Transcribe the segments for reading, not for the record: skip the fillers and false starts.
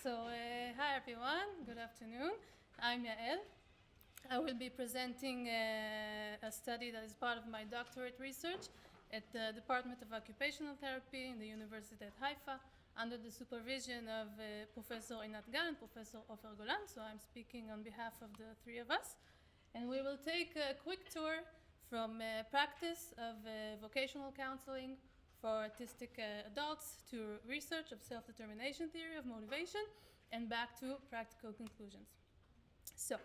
Hi everyone, good afternoon. I'm Yael. I will be presenting a study that is part of my doctorate research at the Department of Occupational Therapy in the University at Haifa under the supervision of Professor Einat Gal and Professor Ofer Golan. So I'm speaking on behalf of the three of us. And we will take a quick tour from practice of vocational counseling for autistic adults to research of self-determination theory of motivation and back to practical conclusions. So,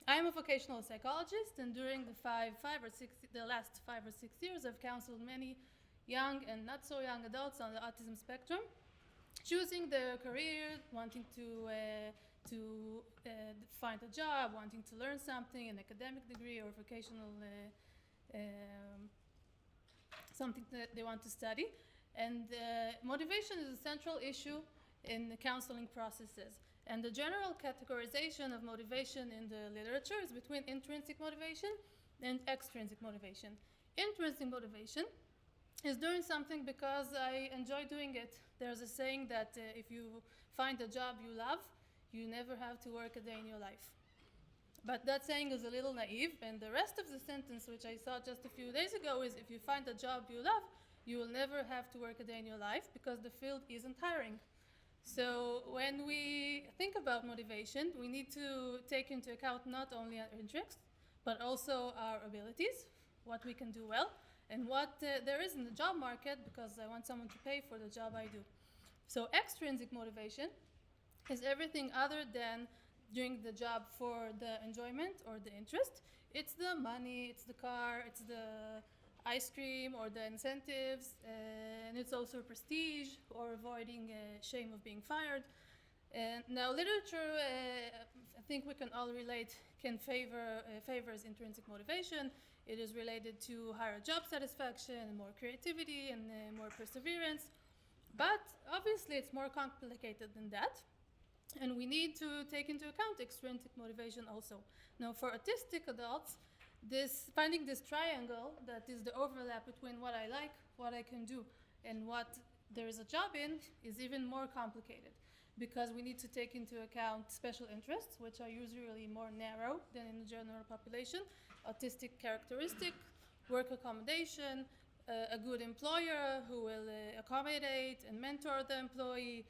I am a vocational psychologist, and during the last 5 or 6 years, I've counseled many young and not so young adults on the autism spectrum, choosing their career, wanting to find a job, wanting to learn something, an academic degree or vocational something that they want to study. And motivation is a central issue in the counseling processes. And the general categorization of motivation in the literature is between intrinsic motivation and extrinsic motivation. Intrinsic motivation is doing something because I enjoy doing it. There's a saying that if you find a job you love, you never have to work a day in your life. But that saying is a little naive, and the rest of the sentence, which I saw just a few days ago, is if you find a job you love, you will never have to work a day in your life because the field isn't hiring. So when we think about motivation, we need to take into account not only our interests, but also our abilities, what we can do well, and what there is in the job market, because I want someone to pay for the job I do. So extrinsic motivation is everything other than doing the job for the enjoyment or the interest. It's the money, it's the car, it's the ice cream or the incentives, and it's also prestige or avoiding shame of being fired. And now literature, I think we can all relate, favors intrinsic motivation. It is related to higher job satisfaction and more creativity and more perseverance. But obviously it's more complicated than that. And we need to take into account extrinsic motivation also. Now, for autistic adults, finding this triangle that is the overlap between what I like, what I can do, and what there is a job in is even more complicated because we need to take into account special interests, which are usually more narrow than in the general population, autistic characteristic, work accommodation, a good employer who will accommodate and mentor the employee,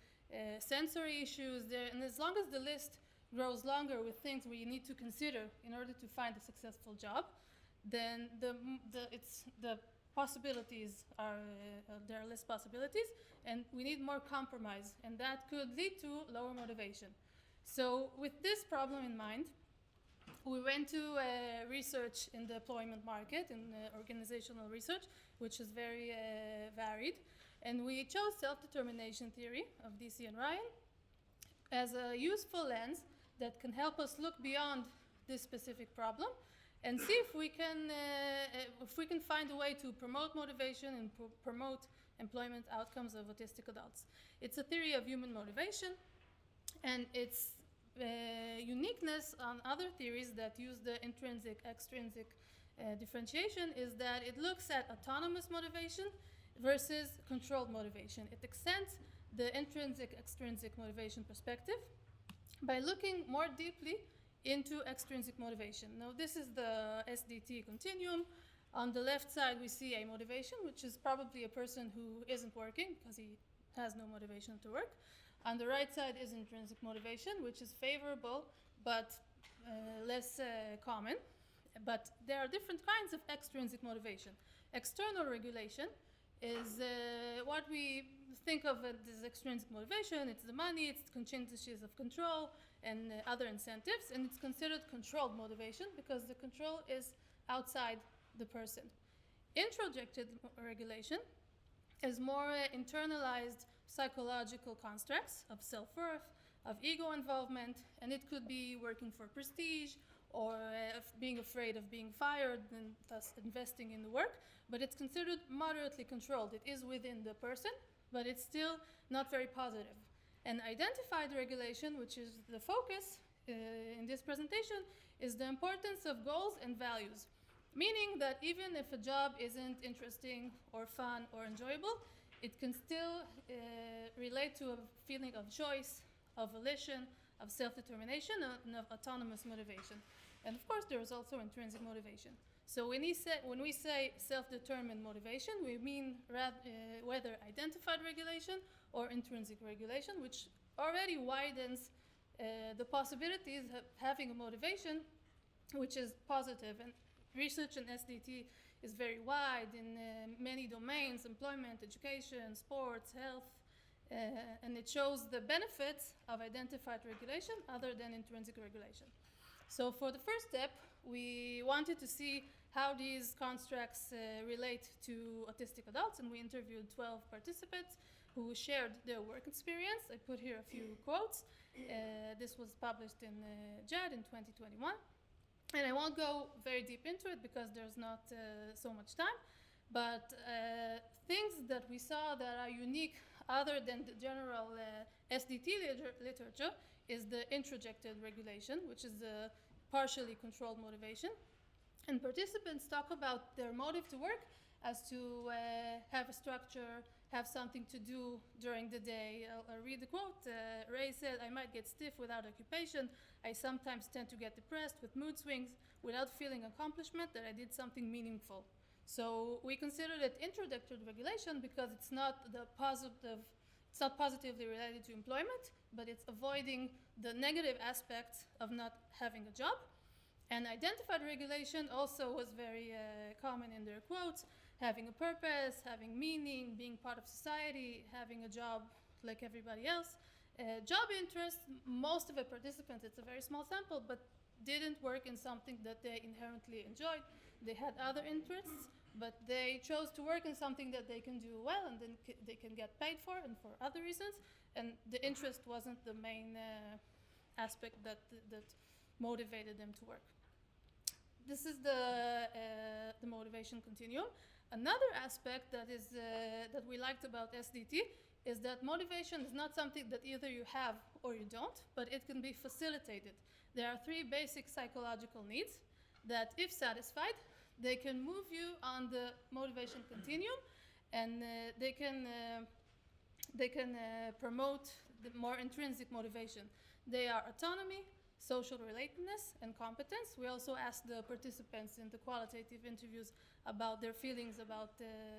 sensory issues there, and as long as the list grows longer with things we need to consider in order to find a successful job, then the possibilities there are less possibilities, and we need more compromise, and that could lead to lower motivation. So with this problem in mind, we went to research in the employment market, in organizational research, which is very varied. And we chose self-determination theory of DC and Ryan as a useful lens that can help us look beyond this specific problem and see if we can find a way to promote motivation and promote employment outcomes of autistic adults. It's a theory of human motivation, and its uniqueness on other theories that use the intrinsic, extrinsic differentiation is that it looks at autonomous motivation versus controlled motivation. It extends the intrinsic, extrinsic motivation perspective by looking more deeply into extrinsic motivation. Now, this is the SDT continuum. On the left side, we see a motivation, which is probably a person who isn't working because he has no motivation to work. On the right side is intrinsic motivation, which is favorable but less common. But there are different kinds of extrinsic motivation. External regulation is what we think of as extrinsic motivation. It's the money, it's contingencies of control and other incentives, and it's considered controlled motivation because the control is outside the person. Introductory regulation is more internalized psychological constructs of self-worth, of ego involvement, and it could be working for prestige or being afraid of being fired and thus investing in the work, but it's considered moderately controlled. It is within the person, but it's still not very positive. And identified regulation, which is the focus in this presentation, is the importance of goals and values, meaning that even if a job isn't interesting or fun or enjoyable, it can still relate to a feeling of choice, of volition, of self-determination, and of autonomous motivation. And of course, there is also intrinsic motivation. So when we say self-determined motivation, we mean whether identified regulation or intrinsic regulation, which already widens the possibilities of having a motivation which is positive. And research in SDT is very wide in many domains: employment, education, sports, health, and it shows the benefits of identified regulation other than intrinsic regulation. So for the first step, we wanted to see how these constructs relate to autistic adults, and we interviewed 12 participants who shared their work experience. I put here a few quotes. This was published in JAD in 2021. And I won't go very deep into it because there's not so much time, but things that we saw that are unique other than the general SDT literature is the introjected regulation, which is the partially controlled motivation. And participants talk about their motive to work as to have a structure, have something to do during the day. I'll read the quote. Ray said, "I might get stiff without occupation. I sometimes tend to get depressed with mood swings without feeling accomplishment that I did something meaningful." So we considered it introductory regulation because it's not positively related to employment, but it's avoiding the negative aspects of not having a job. And identified regulation also was very common in their quotes: having a purpose, having meaning, being part of society, having a job like everybody else. Job interest, most of the participants, it's a very small sample, but didn't work in something that they inherently enjoyed. They had other interests, but they chose to work in something that they can do well and then they can get paid for, and for other reasons. And the interest wasn't the main aspect that motivated them to work. This is the motivation continuum. Another aspect that is that we liked about SDT is that motivation is not something that either you have or you don't, but it can be facilitated. There are 3 basic psychological needs that, if satisfied, they can move you on the motivation continuum, and they can promote the more intrinsic motivation. They are autonomy, social relatedness, and competence. We also asked the participants in the qualitative interviews about their feelings about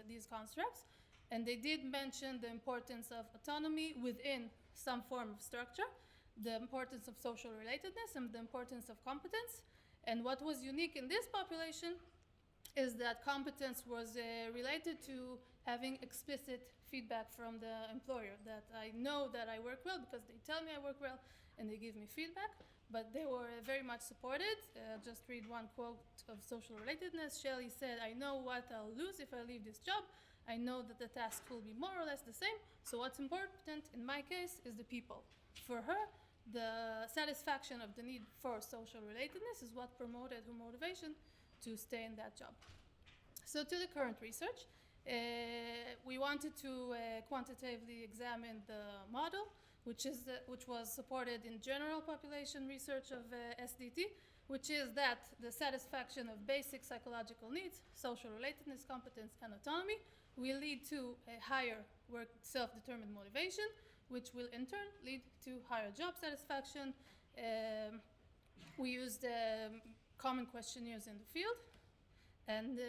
these constructs, and they did mention the importance of autonomy within some form of structure, the importance of social relatedness, and the importance of competence. And what was unique in this population is that competence was related to having explicit feedback from the employer, that I know that I work well because they tell me I work well and they give me feedback. But they were very much supported. Just read one quote of social relatedness. Shelley said, "I know what I'll lose if I leave this job. I know that the tasks will be more or less the same. So what's important in my case is the people." For her, the satisfaction of the need for social relatedness is what promoted her motivation to stay in that job. So to the current research, we wanted to quantitatively examine the model, which was supported in general population research of SDT, which is that the satisfaction of basic psychological needs, social relatedness, competence, and autonomy, will lead to a higher work self-determined motivation, which will in turn lead to higher job satisfaction. We used common questionnaires in the field, and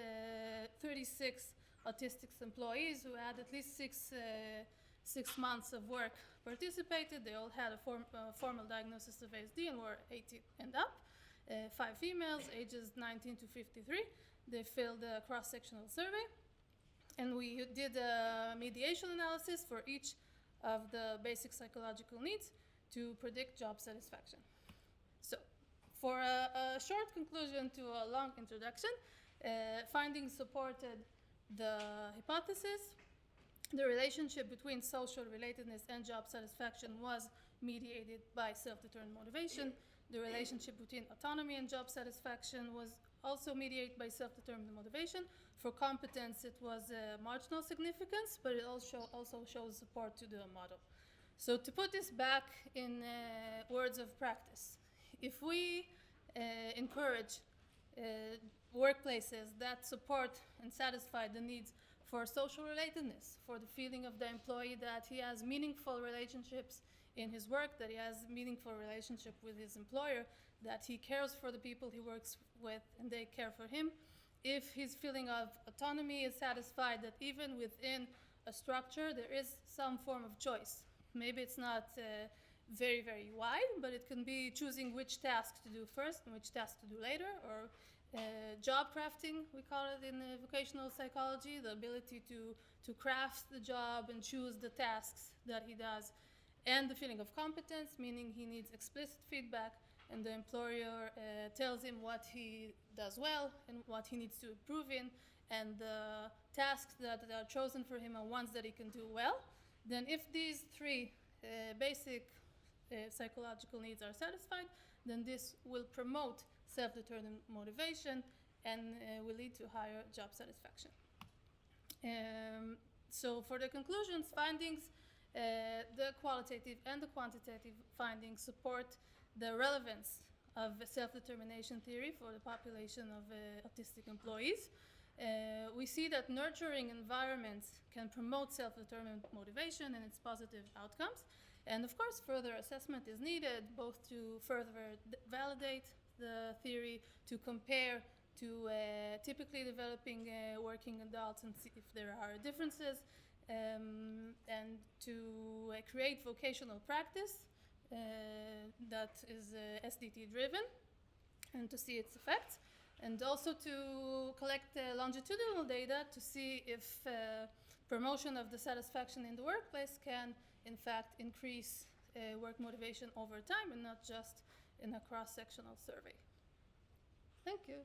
36 autistic employees who had at least six months of work participated. They all had a formal diagnosis of ASD and were 18 and up. 5 females, ages 19 to 53. They filled a cross-sectional survey, and we did a mediation analysis for each of the basic psychological needs to predict job satisfaction. So, for a short conclusion to a long introduction, findings supported the hypothesis. The relationship between social relatedness and job satisfaction was mediated by self-determined motivation. The relationship between autonomy and job satisfaction was also mediated by self-determined motivation. For competence, it was marginal significance, but it also shows support to the model. So to put this back in words of practice, if we encourage workplaces that support and satisfy the needs for social relatedness, for the feeling of the employee that he has meaningful relationships in his work, that he has a meaningful relationship with his employer, that he cares for the people he works with and they care for him. If his feeling of autonomy is satisfied, that even within a structure there is some form of choice. Maybe it's not very, very wide, but it can be choosing which task to do first and which task to do later, or job crafting, we call it in vocational psychology, the ability to craft the job and choose the tasks that he does. And the feeling of competence, meaning he needs explicit feedback, and the employer tells him what he does well and what he needs to improve in, and the tasks that are chosen for him are ones that he can do well. Then if these three basic psychological needs are satisfied, then this will promote self-determined motivation and will lead to higher job satisfaction. So for the conclusions, findings, the qualitative and the quantitative findings support the relevance of self-determination theory for the population of autistic employees. We see that nurturing environments can promote self-determined motivation and its positive outcomes. And of course, further assessment is needed, both to further validate the theory, to compare to typically developing working adults and see if there are differences, and to create vocational practice that is SDT driven, and to see its effects, and also to collect longitudinal data to see if promotion of the satisfaction in the workplace can in fact increase work motivation over time and not just in a cross-sectional survey. Thank you.